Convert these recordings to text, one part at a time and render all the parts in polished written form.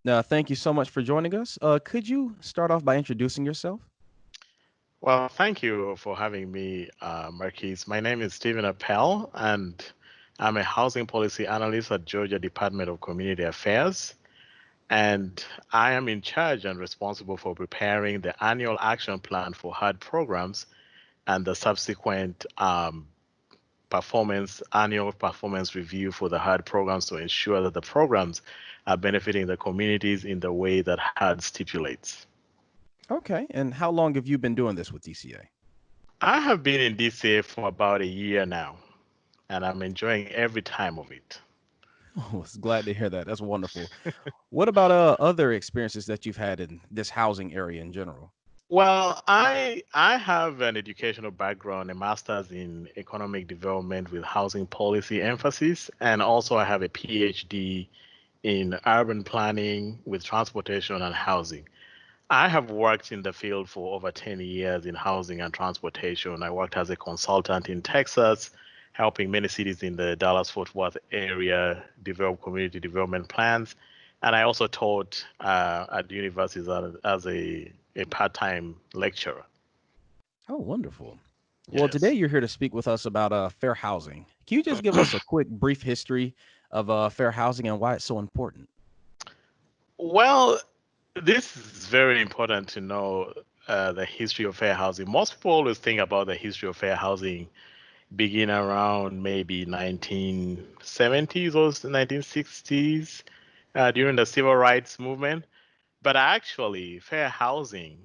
Thank you so much for joining us. Could you start off by introducing yourself? Well, thank you for having me, Marquise. My name is Steven Apell, and I'm a housing policy analyst at Georgia Department of Community Affairs. And I am in charge and responsible for preparing the annual action plan for HUD programs and the subsequent annual performance review for the HUD programs to ensure that the programs are benefiting the communities in the way that HUD stipulates. Okay. And how long have you been doing this with DCA? I have been in DCA for about a year now, and I'm enjoying every time of it. Oh, I was glad to hear that. That's wonderful. What about other experiences that you've had in this housing area in general? Well, I have an educational background, a master's in economic development with housing policy emphasis, and also I have a PhD in urban planning with transportation and housing. I have worked in the field for over 10 years in housing and transportation. I worked as a consultant in Texas, helping many cities in the Dallas-Fort Worth area develop community development plans. And I also taught at universities as a part-time lecturer. Oh, wonderful. Well, today Yes. you're here to speak with us about fair housing. Can you just give us a quick, brief history of fair housing and why it's so important? Well, this is very important to know the history of fair housing. Most people always think about the history of fair housing begin around maybe 1970s or 1960s during the civil rights movement. But actually, fair housing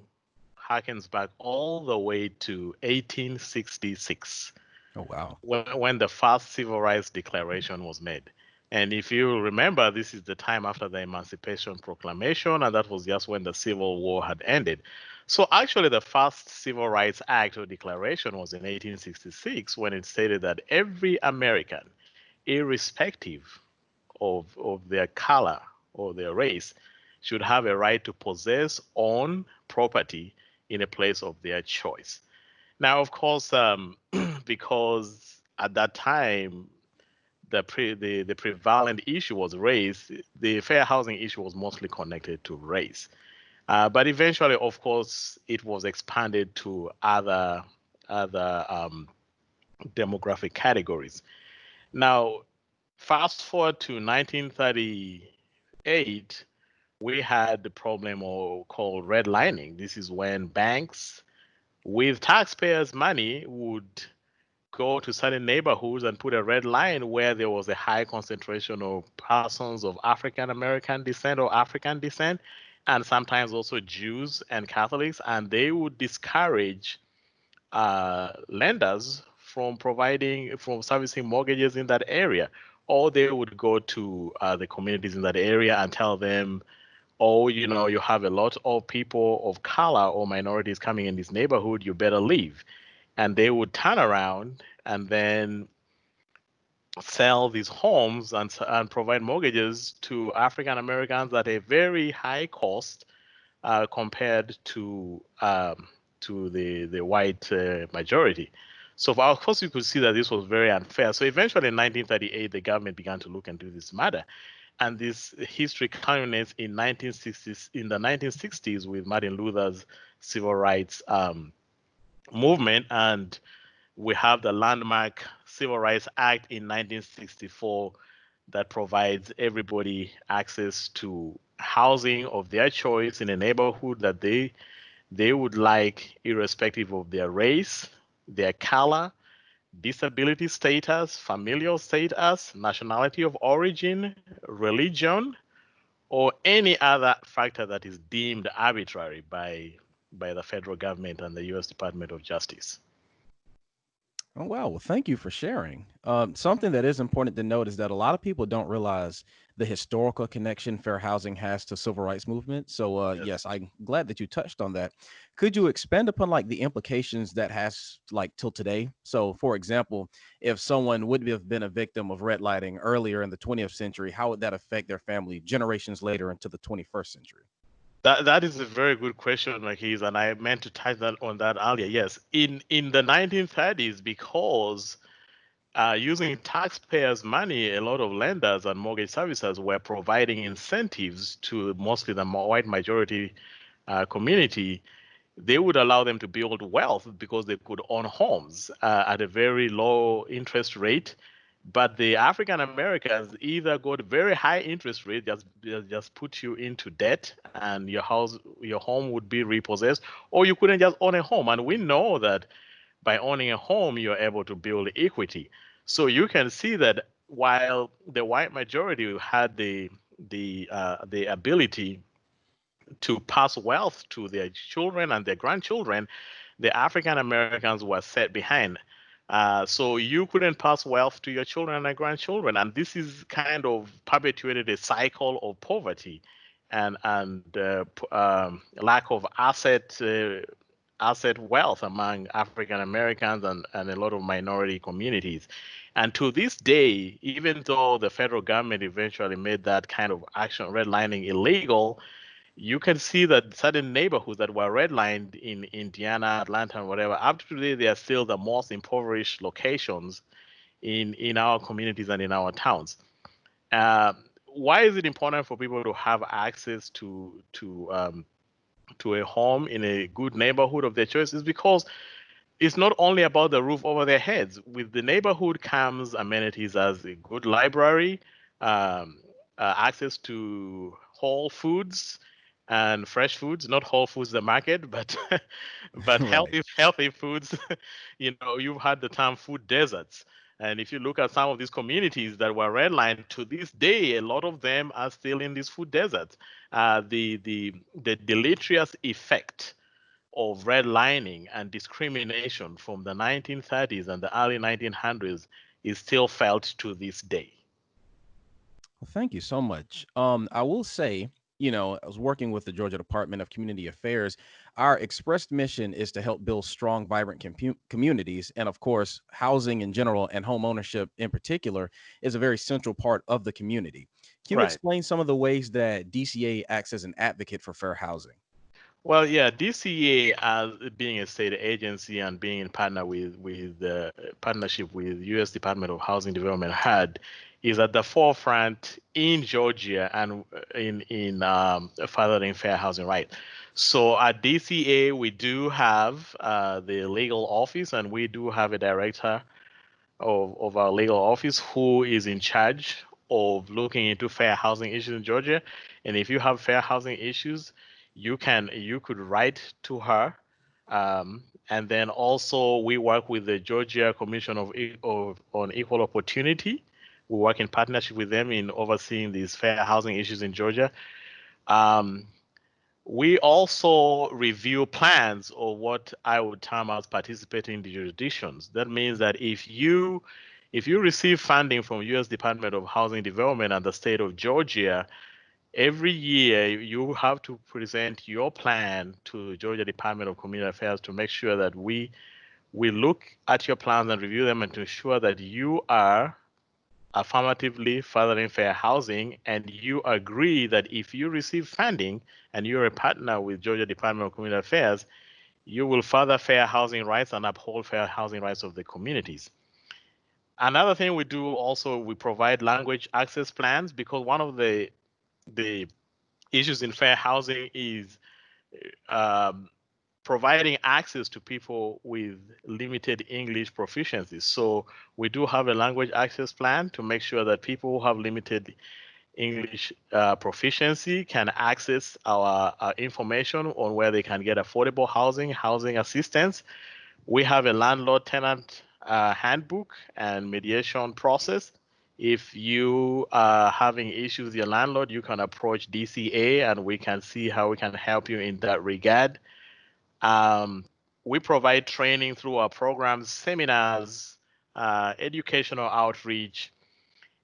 harkens back all the way to 1866 Oh, wow. when the first civil rights declaration was made. And if you remember, this is the time after the Emancipation Proclamation, and that was just when the Civil War had ended. So actually, the first Civil Rights Act or declaration was in 1866 when it stated that every American, irrespective of their color or their race, should have a right to possess, own property in a place of their choice. Now, of course, because at that time the prevalent issue was race, the fair housing issue was mostly connected to race. But eventually, of course, it was expanded to other demographic categories. Now, fast forward to 1938, we had the problem called redlining. This is when banks with taxpayers' money would go to certain neighborhoods and put a red line where there was a high concentration of persons of African American descent or African descent, and sometimes also Jews and Catholics, and they would discourage lenders from servicing mortgages in that area, or they would go to the communities in that area and tell them, oh, you have a lot of people of color or minorities coming in this neighborhood, you better leave. And they would turn around and then sell these homes and provide mortgages to African Americans at a very high cost compared to the white majority. So of course you could see that this was very unfair. So eventually in 1938 the government began to look into this matter, and this history culminates in 1960s in the 1960s with Martin Luther's civil rights movement, and we have the landmark Civil Rights Act in 1964 that provides everybody access to housing of their choice in a neighborhood that they would like, irrespective of their race, their color, disability status, familial status, nationality of origin, religion, or any other factor that is deemed arbitrary by the federal government and the U.S. Department of Justice. Oh, wow. Well, thank you for sharing. Something that is important to note is that a lot of people don't realize the historical connection fair housing has to civil rights movement. So, Yes. yes, I'm glad that you touched on that. Could you expand upon like the implications that has like till today? So, for example, if someone would have been a victim of redlining earlier in the 20th century, how would that affect their family generations later into the 21st century? That is a very good question, Marquise, and I meant to touch that on that earlier. Yes, in the 1930s, because using taxpayers' money, a lot of lenders and mortgage servicers were providing incentives to mostly the white majority community. They would allow them to build wealth because they could own homes at a very low interest rate. But the African Americans either got very high interest rate, just put you into debt, and your home would be repossessed, or you couldn't just own a home. And we know that by owning a home, you're able to build equity. So you can see that while the white majority had the ability to pass wealth to their children and their grandchildren, the African Americans were set behind. So you couldn't pass wealth to your children and grandchildren, and this is kind of perpetuated a cycle of poverty and lack of asset wealth among African Americans and a lot of minority communities. And to this day, even though the federal government eventually made that kind of action, redlining, illegal, you can see that certain neighborhoods that were redlined in Indiana, Atlanta, and whatever, up to today, they are still the most impoverished locations in our communities and in our towns. Uh, why is it important for people to have access to a home in a good neighborhood of their choice? Is because it's not only about the roof over their heads. With the neighborhood comes amenities as a good library, um, access to whole foods and fresh foods, not whole foods the market, but but Right. healthy foods. You've had the term food deserts. And if you look at some of these communities that were redlined to this day, a lot of them are still in these food deserts. The deleterious effect of redlining and discrimination from the 1930s and the early 1900s is still felt to this day. Well, thank you so much. I will say, I was working with the Georgia Department of Community Affairs. Our expressed mission is to help build strong, vibrant communities. And of course, housing in general and home ownership in particular is a very central part of the community. Can you Right. explain some of the ways that DCA acts as an advocate for fair housing? Well, yeah, DCA as being a state agency and being in with the partnership with U.S. Department of Housing Development HUD is at the forefront in Georgia and in furthering fair housing right. So at DCA we do have the legal office and we do have a director of our legal office who is in charge of looking into fair housing issues in Georgia. And if you have fair housing issues, you could write to her. And then also we work with the Georgia Commission on Equal Opportunity. We work in partnership with them in overseeing these fair housing issues in Georgia. Um, we also review plans or what I would term as participating jurisdictions. That means that if you receive funding from U.S. Department of Housing Development and the state of Georgia, every year you have to present your plan to Georgia Department of Community Affairs to make sure that we look at your plans and review them and to ensure that you are affirmatively furthering fair housing, and you agree that if you receive funding and you're a partner with Georgia Department of Community Affairs, you will further fair housing rights and uphold fair housing rights of the communities. Another thing we do also, we provide language access plans because one of the issues in fair housing is um, providing access to people with limited English proficiency. So we do have a language access plan to make sure that people who have limited English proficiency can access our information on where they can get affordable housing assistance. We have a landlord tenant handbook and mediation process. If you are having issues with your landlord, you can approach DCA and we can see how we can help you in that regard. Um, we provide training through our programs, seminars, educational outreach,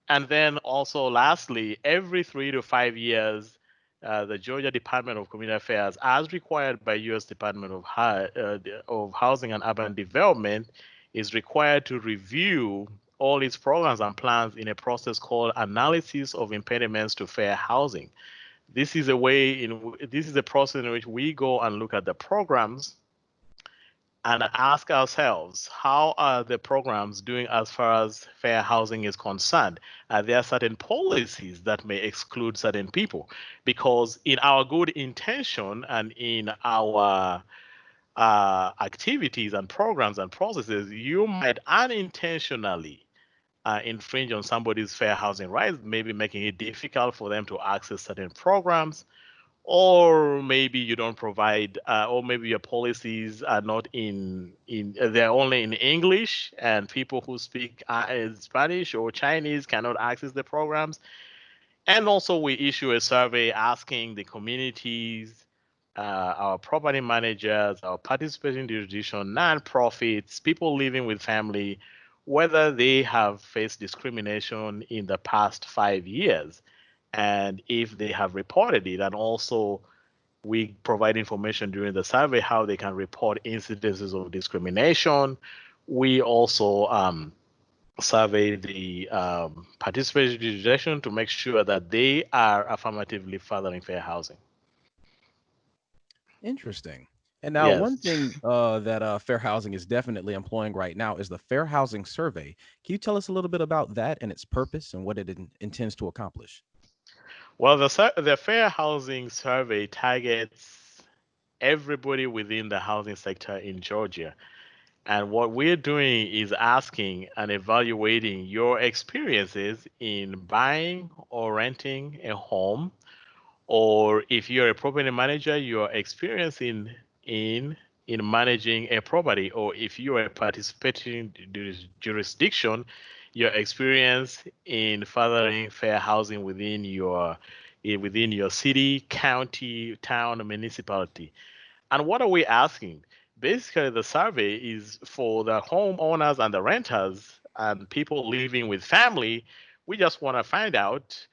and then also lastly, every 3 to 5 years, the Georgia Department of Community Affairs, as required by U.S. Department of Housing and Urban Development, is required to review all its programs and plans in a process called analysis of impediments to fair housing. This is a process in which we go and look at the programs and ask ourselves, how are the programs doing as far as fair housing is concerned? Are there certain policies that may exclude certain people? Because in our good intention and in our activities and programs and processes, you might unintentionally infringe on somebody's fair housing rights, maybe making it difficult for them to access certain programs, or maybe you don't provide, or maybe your policies are not they're only in English, and people who speak Spanish or Chinese cannot access the programs. And also, we issue a survey asking the communities, our property managers, our participating jurisdiction, nonprofits, people living with family, whether they have faced discrimination in the past 5 years, and if they have reported it. And also, we provide information during the survey how they can report incidences of discrimination. We also survey the participation jurisdiction to make sure that they are affirmatively furthering fair housing. Interesting. And now, one Yes. thing that Fair Housing is definitely employing right now is the Fair Housing Survey. Can you tell us a little bit about that and its purpose and what it intends to accomplish? Well, the fair housing survey targets everybody within the housing sector in Georgia. And what we're doing is asking and evaluating your experiences in buying or renting a home, or if you're a property manager, your experience in in managing a property, or if you are a participating jurisdiction, your experience in furthering fair housing within your city, county, town, or municipality. And what are we asking? Basically, the survey is for the homeowners and the renters and people living with family. We just want to find out,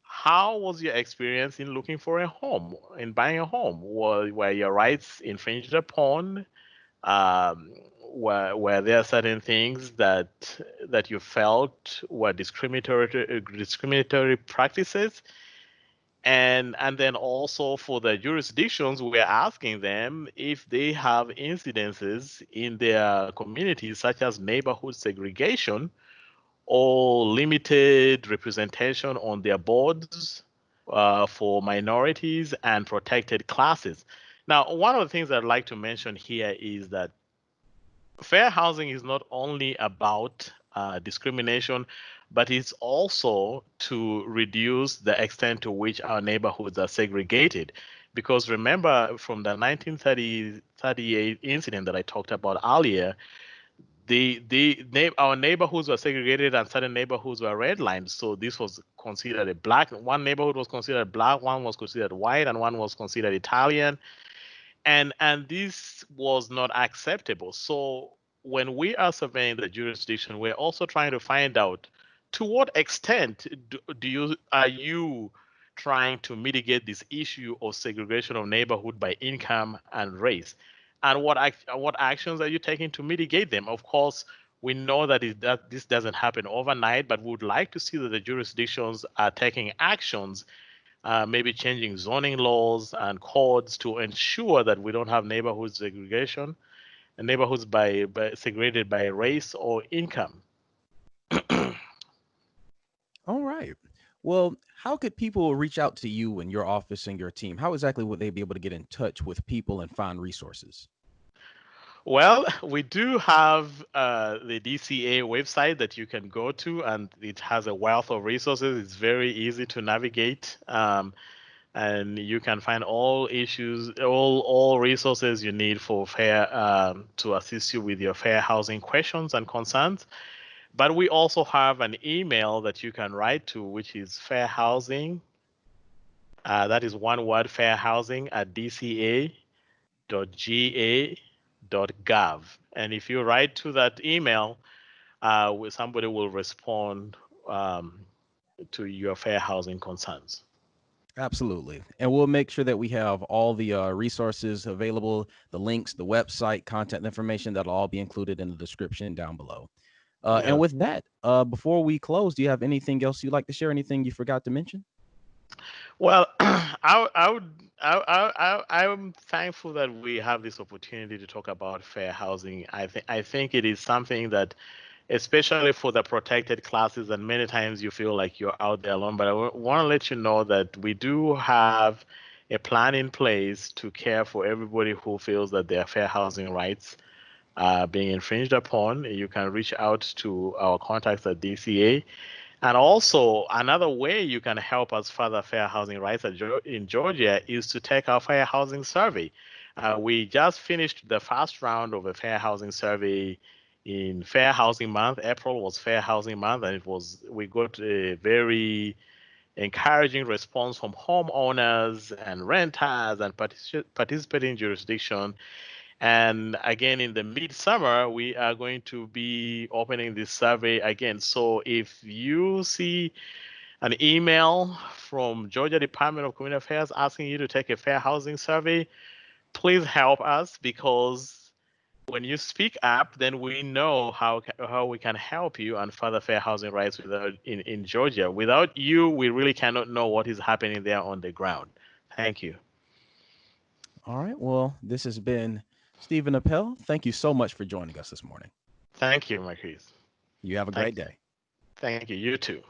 how was your experience in looking for a home, in buying a home? Were your rights infringed upon? Were there certain things that you felt were discriminatory practices? And then also for the jurisdictions, we're asking them if they have incidences in their communities, such as neighborhood segregation or limited representation on their boards for minorities and protected classes. Now, one of the things I'd like to mention here is that fair housing is not only about discrimination, but it's also to reduce the extent to which our neighborhoods are segregated. Because remember, from the 1938 incident that I talked about earlier, our neighborhoods were segregated and certain neighborhoods were redlined. So this was considered a black. One neighborhood was considered black, one was considered white, and one was considered Italian, and this was not acceptable. So when we are surveying the jurisdiction, we're also trying to find out, to what extent are you trying to mitigate this issue of segregation of neighborhood by income and race, and what actions are you taking to mitigate them? Of course, we know that this doesn't happen overnight, but we would like to see that the jurisdictions are taking actions, maybe changing zoning laws and codes to ensure that we don't have neighborhood segregation and neighborhoods by segregated by race or income. All right. Well, how could people reach out to you and your office and your team? How exactly would they be able to get in touch with people and find resources? Well, we do have the DCA website that you can go to, and it has a wealth of resources. It's very easy to navigate. And you can find all issues, all resources you need for fair to assist you with your fair housing questions and concerns. But we also have an email that you can write to, which is fair housing. That is one word, fair housing at dca.ga.gov. And if you write to that email, somebody will respond to your fair housing concerns. Absolutely. And we'll make sure that we have all the resources available, the links, the website, contact information that'll all be included in the description down below. And Yeah. with that, before we close, do you have anything else you'd like to share? Anything you forgot to mention? Well, I would, I'm thankful that we have this opportunity to talk about fair housing. I think it is something that, especially for the protected classes, and many times you feel like you're out there alone. But I want to let you know that we do have a plan in place to care for everybody who feels that their fair housing rights are being infringed upon. You can reach out to our contacts at DCA. And also, another way you can help us further fair housing rights in Georgia is to take our fair housing survey. We just finished the first round of a fair housing survey in Fair Housing Month. April was Fair Housing Month, and we got a very encouraging response from homeowners and renters and participating jurisdiction. And again, in the midsummer, we are going to be opening this survey again. So if you see an email from Georgia Department of Community Affairs asking you to take a fair housing survey, please help us, because when you speak up, then we know how we can help you and further fair housing rights in Georgia. Without you, we really cannot know what is happening there on the ground. Thank you. All right. Well, this has been Steven Apell. Thank you so much for joining us this morning. Thank you, Marquise. You have a Thank great day. thank you. You too.